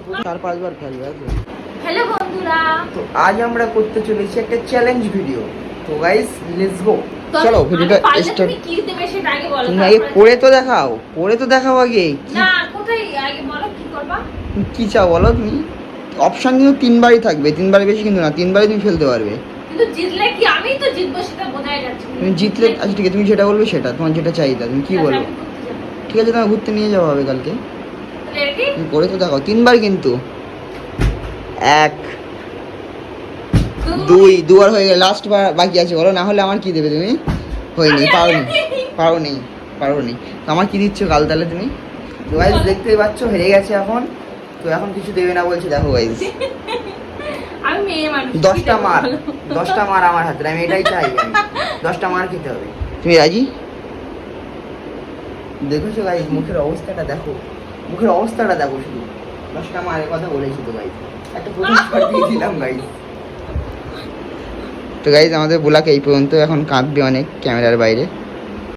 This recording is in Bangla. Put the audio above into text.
4-5 বার খেলবে আছে। হ্যালো বন্ধুরা, তো আজ আমরা করতে চলেছি একটা চ্যালেঞ্জ ভিডিও। তো গাইস লেটস গো, চলো ভিডিওটা স্টার্ট। তুমি কি দেবে সেটা আগে বলো। তুমি আগে পড়ে তো দেখাও, পড়ে তো দেখাও আগে। না, কোথায় আগে বলো কি করবা? কি চাও বলো তুমি? অপশন কিন্তু 3বারই থাকবে, 3বারের বেশি কিন্তু না, 3বারই তুমি ফেলতে পারবে। কিন্তু জিতলে কি আমি তো জিতবো সেটা বোঝাই যাচ্ছে। তুমি জিতলে আচ্ছা ঠিক আছে, তুমি যেটা বলবে সেটা, তোমার যেটা চাইতা তুমি কি বলবো? ঠিক আছে, তোমার ঘুরতে নিয়ে যাওয়া হবে কালকে। তুমি পড়ে তো দেখাও, 3বার কিন্তু। 1 2 দুবার হয়ে গেল, লাস্ট বার বাকি আছে বলো, না হলে আমার কি দেবে তুমি? হয়নি, পারোনি। তো আমার কি দিচ্ছ কাল তাহলে তুমি? তো গাইস দেখতেই পাচ্ছ হেরে গেছে এখন। তো এখন কিছু দেবে না বলছে, দেখো গাইস। আমি মেয়ে মানুষ। 10টা মার আমার হাতে, আমি এটাই চাই। 10টা মার খেতে হবে। তুমি রাজি? দেখেছো গাইস মুখের অবস্থাটা দেখো, শুধু 10টা মারের কথা বলেছি তো গাইস, একটা প্রথম শট দিয়ে দিলাম গাইস। তো গাইস আমাদের বুলাকে এই পর্যন্ত, এখন কাঁদবে অনেক ক্যামেরার বাইরে।